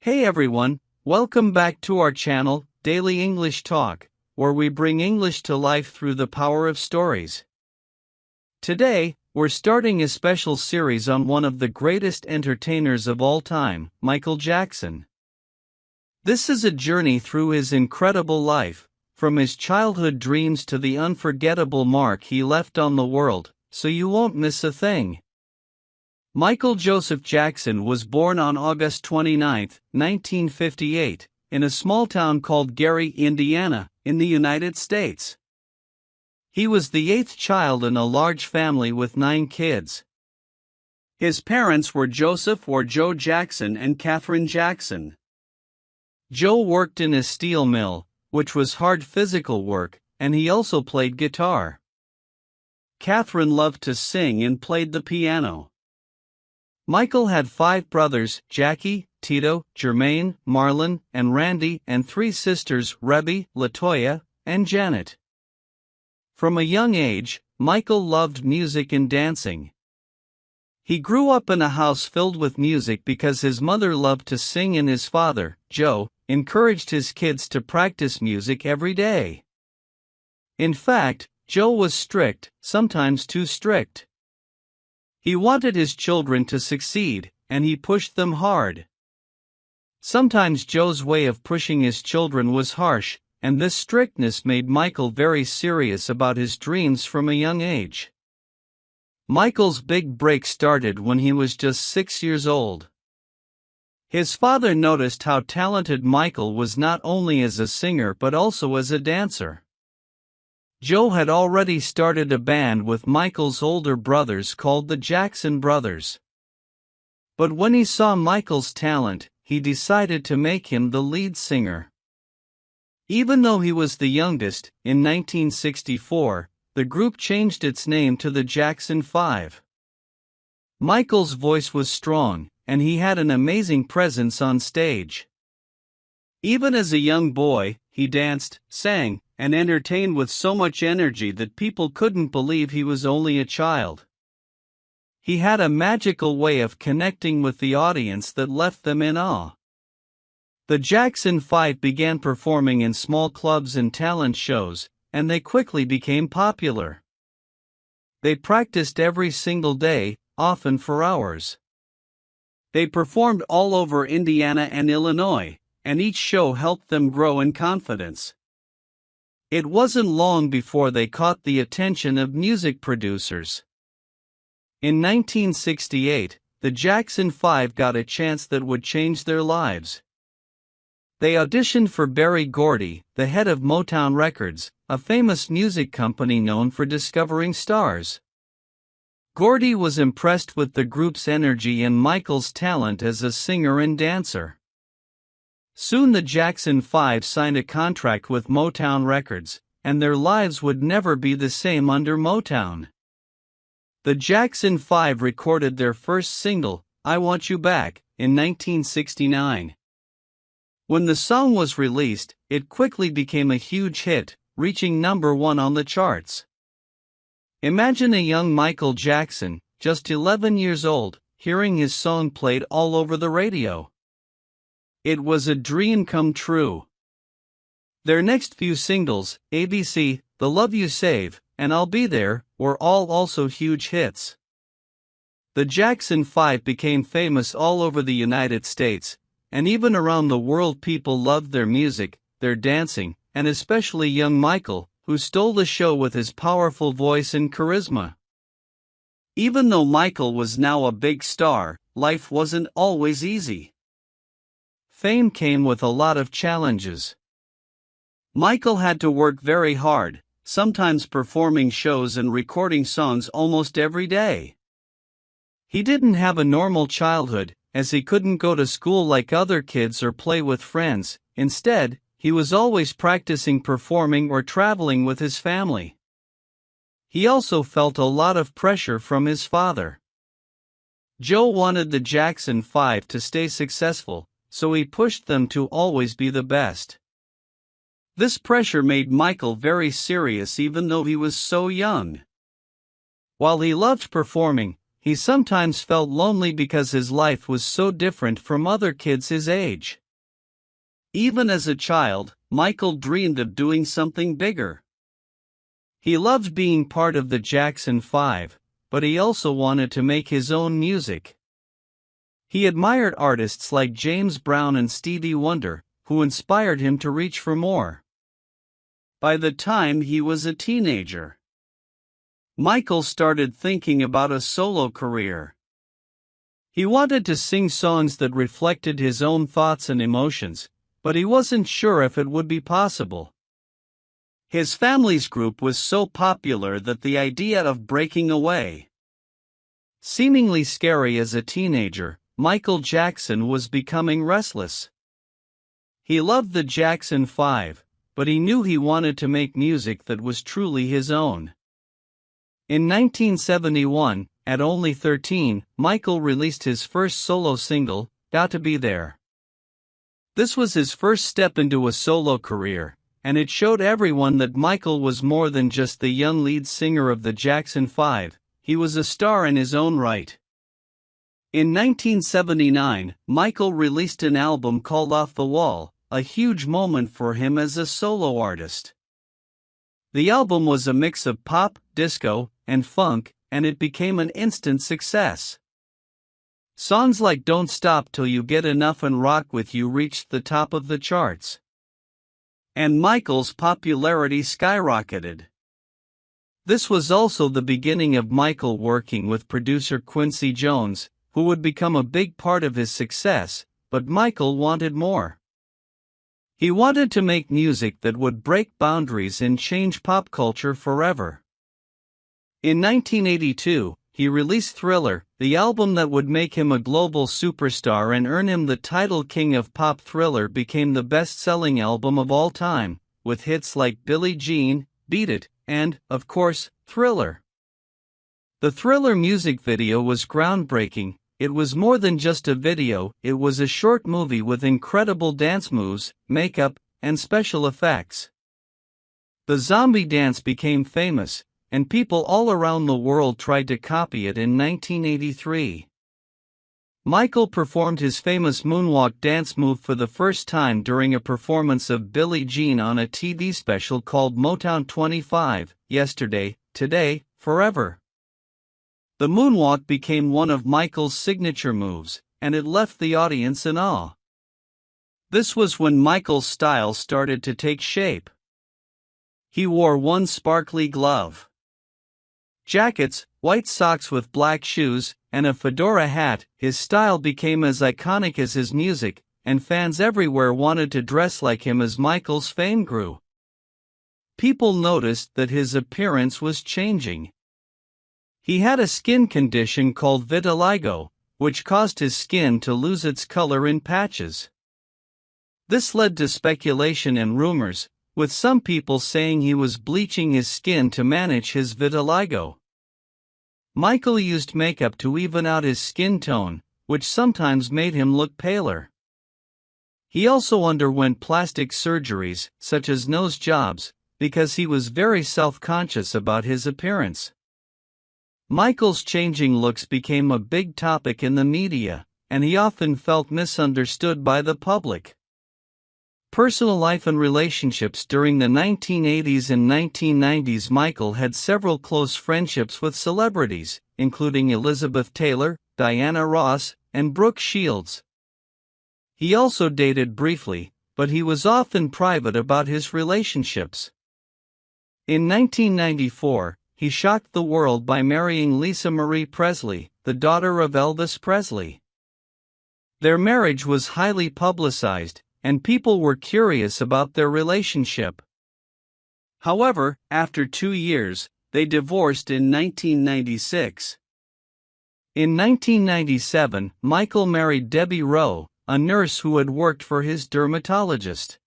Hey everyone, welcome back to our channel, Daily English Talk, where we bring English to life through the power of stories. Today, we're starting a special series on one of the greatest entertainers of all time, Michael Jackson. This is a journey through his incredible life, from his childhood dreams to the unforgettable mark he left on the world, so you won't miss a thing. Michael Joseph Jackson was born on August 29, 1958, in a small town called Gary, Indiana, in the United States. He was the eighth child in a large family with 9 kids. His parents were Joseph or Joe Jackson and Catherine Jackson. Joe worked in a steel mill, which was hard physical work, and he also played guitar. Catherine loved to sing and played the piano. Michael had 5 brothers, Jackie, Tito, Jermaine, Marlon, and Randy, and 3 sisters, Rebby, Latoya, and Janet. From a young age, Michael loved music and dancing. He grew up in a house filled with music because his mother loved to sing and his father, Joe, encouraged his kids to practice music every day. In fact, Joe was strict, sometimes too strict. He wanted his children to succeed, and he pushed them hard. Sometimes Joe's way of pushing his children was harsh, and this strictness made Michael very serious about his dreams from a young age. Michael's big break started when he was just 6 years old. His father noticed how talented Michael was not only as a singer but also as a dancer. Joe had already started a band with Michael's older brothers called the Jackson Brothers. But when he saw Michael's talent, he decided to make him the lead singer. Even though he was the youngest, in 1964, the group changed its name to the Jackson 5. Michael's voice was strong, and he had an amazing presence on stage. Even as a young boy, he danced, sang, and entertained with so much energy that people couldn't believe he was only a child. He had a magical way of connecting with the audience that left them in awe. The Jackson 5 began performing in small clubs and talent shows, and they quickly became popular. They practiced every single day, often for hours. They performed all over Indiana and Illinois, and each show helped them grow in confidence. It wasn't long before they caught the attention of music producers. In 1968, the Jackson 5 got a chance that would change their lives. They auditioned for Berry Gordy, the head of Motown Records, a famous music company known for discovering stars. Gordy was impressed with the group's energy and Michael's talent as a singer and dancer. Soon the Jackson 5 signed a contract with Motown Records, and their lives would never be the same under Motown. The Jackson 5 recorded their first single, I Want You Back, in 1969. When the song was released, it quickly became a huge hit, reaching number 1 on the charts. Imagine a young Michael Jackson, just 11 years old, hearing his song played all over the radio. It was a dream come true. Their next few singles, ABC, The Love You Save, and I'll Be There, were all also huge hits. The Jackson 5 became famous all over the United States, and even around the world people loved their music, their dancing, and especially young Michael, who stole the show with his powerful voice and charisma. Even though Michael was now a big star, life wasn't always easy. Fame came with a lot of challenges. Michael had to work very hard, sometimes performing shows and recording songs almost every day. He didn't have a normal childhood, as he couldn't go to school like other kids or play with friends. Instead, he was always practicing performing or traveling with his family. He also felt a lot of pressure from his father. Joe wanted the Jackson 5 to stay successful, so he pushed them to always be the best. This pressure made Michael very serious even though he was so young. While he loved performing, he sometimes felt lonely because his life was so different from other kids his age. Even as a child, Michael dreamed of doing something bigger. He loved being part of the Jackson 5, but he also wanted to make his own music. He admired artists like James Brown and Stevie Wonder, who inspired him to reach for more. By the time he was a teenager, Michael started thinking about a solo career. He wanted to sing songs that reflected his own thoughts and emotions, but he wasn't sure if it would be possible. His family's group was so popular that the idea of breaking away seemingly scary as a teenager. Michael Jackson was becoming restless. He loved the Jackson 5, but he knew he wanted to make music that was truly his own. In 1971, at only 13, Michael released his first solo single, "Got to Be There." This was his first step into a solo career, and it showed everyone that Michael was more than just the young lead singer of the Jackson 5, he was a star in his own right. In 1979, Michael released an album called Off the Wall, a huge moment for him as a solo artist. The album was a mix of pop, disco, and funk, and it became an instant success. Songs like Don't Stop Till You Get Enough and Rock With You reached the top of the charts. And Michael's popularity skyrocketed. This was also the beginning of Michael working with producer Quincy Jones, who would become a big part of his success, but Michael wanted more. He wanted to make music that would break boundaries and change pop culture forever. In 1982, he released Thriller, the album that would make him a global superstar and earn him the title King of Pop. Thriller became the best-selling album of all time, with hits like Billie Jean, Beat It, and, of course, Thriller. The Thriller music video was groundbreaking. It was more than just a video, it was a short movie with incredible dance moves, makeup, and special effects. The zombie dance became famous, and people all around the world tried to copy it in 1983. Michael performed his famous Moonwalk dance move for the first time during a performance of Billie Jean on a TV special called Motown 25, Yesterday, Today, Forever. The moonwalk became one of Michael's signature moves, and it left the audience in awe. This was when Michael's style started to take shape. He wore one sparkly glove, jackets, white socks with black shoes, and a fedora hat. His style became as iconic as his music, and fans everywhere wanted to dress like him as Michael's fame grew. People noticed that his appearance was changing. He had a skin condition called vitiligo, which caused his skin to lose its color in patches. This led to speculation and rumors, with some people saying he was bleaching his skin to manage his vitiligo. Michael used makeup to even out his skin tone, which sometimes made him look paler. He also underwent plastic surgeries, such as nose jobs, because he was very self-conscious about his appearance. Michael's changing looks became a big topic in the media, and he often felt misunderstood by the public. Personal life and relationships. During the 1980s and 1990s, Michael had several close friendships with celebrities, including Elizabeth Taylor, Diana Ross, and Brooke Shields. He also dated briefly, but he was often private about his relationships. In 1994, he shocked the world by marrying Lisa Marie Presley, the daughter of Elvis Presley. Their marriage was highly publicized, and people were curious about their relationship. However, after 2 years, they divorced in 1996. In 1997, Michael married Debbie Rowe, a nurse who had worked for his dermatologist.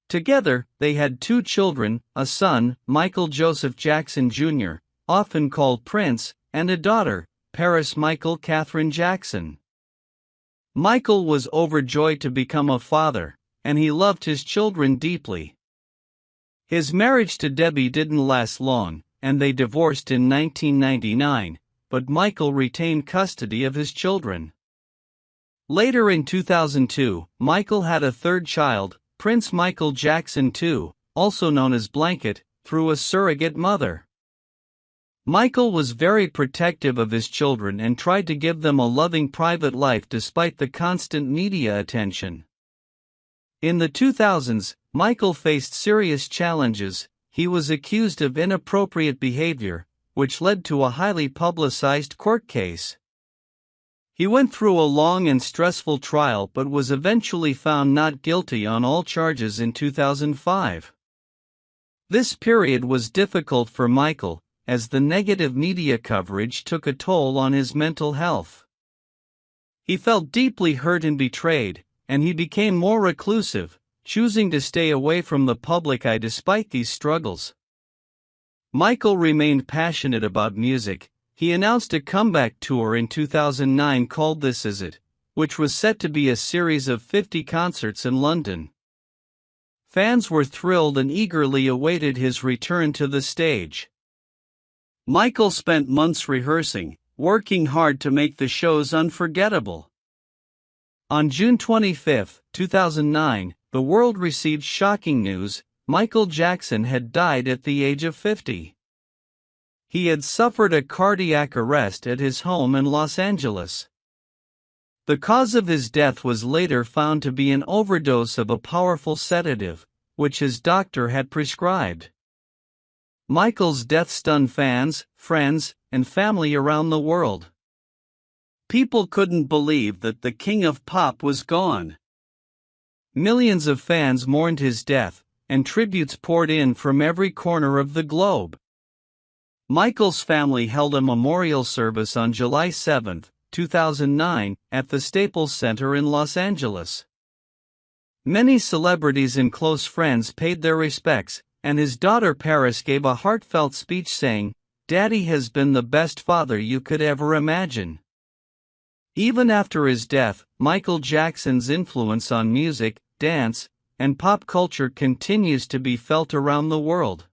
Together, they had 2 children, a son, Michael Joseph Jackson Jr., often called Prince, and a daughter, Paris Michael Catherine Jackson. Michael was overjoyed to become a father, and he loved his children deeply. His marriage to Debbie didn't last long, and they divorced in 1999, but Michael retained custody of his children. Later in 2002, Michael had a third child, Prince Michael Jackson II, also known as Blanket, through a surrogate mother. Michael was very protective of his children and tried to give them a loving private life despite the constant media attention. In the 2000s, Michael faced serious challenges. He was accused of inappropriate behavior, which led to a highly publicized court case. He went through a long and stressful trial but was eventually found not guilty on all charges in 2005. This period was difficult for Michael, as the negative media coverage took a toll on his mental health. He felt deeply hurt and betrayed, and he became more reclusive, choosing to stay away from the public eye despite these struggles. Michael remained passionate about music. He announced a comeback tour in 2009 called This Is It, which was set to be a series of 50 concerts in London. Fans were thrilled and eagerly awaited his return to the stage. Michael spent months rehearsing, working hard to make the shows unforgettable. On June 25, 2009, the world received shocking news: Michael Jackson had died at the age of 50. He had suffered a cardiac arrest at his home in Los Angeles. The cause of his death was later found to be an overdose of a powerful sedative, which his doctor had prescribed. Michael's death stunned fans, friends, and family around the world. People couldn't believe that the king of pop was gone. Millions of fans mourned his death, and tributes poured in from every corner of the globe. Michael's family held a memorial service on July 7, 2009, at the Staples Center in Los Angeles. Many celebrities and close friends paid their respects, and his daughter Paris gave a heartfelt speech saying, "Daddy has been the best father you could ever imagine." Even after his death, Michael Jackson's influence on music, dance, and pop culture continues to be felt around the world.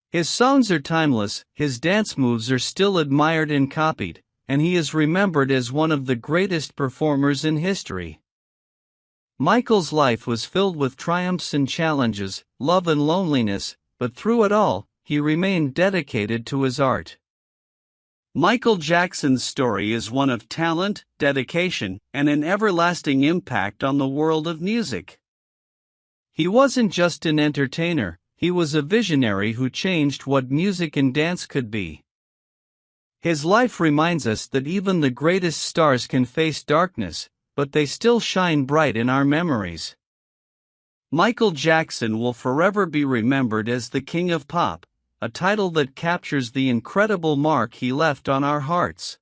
His songs are timeless, his dance moves are still admired and copied, and he is remembered as one of the greatest performers in history. Michael's life was filled with triumphs and challenges, love and loneliness, but through it all, he remained dedicated to his art. Michael Jackson's story is one of talent, dedication, and an everlasting impact on the world of music. He wasn't just an entertainer, he was a visionary who changed what music and dance could be. His life reminds us that even the greatest stars can face darkness, but they still shine bright in our memories. Michael Jackson will forever be remembered as the King of Pop, a title that captures the incredible mark he left on our hearts.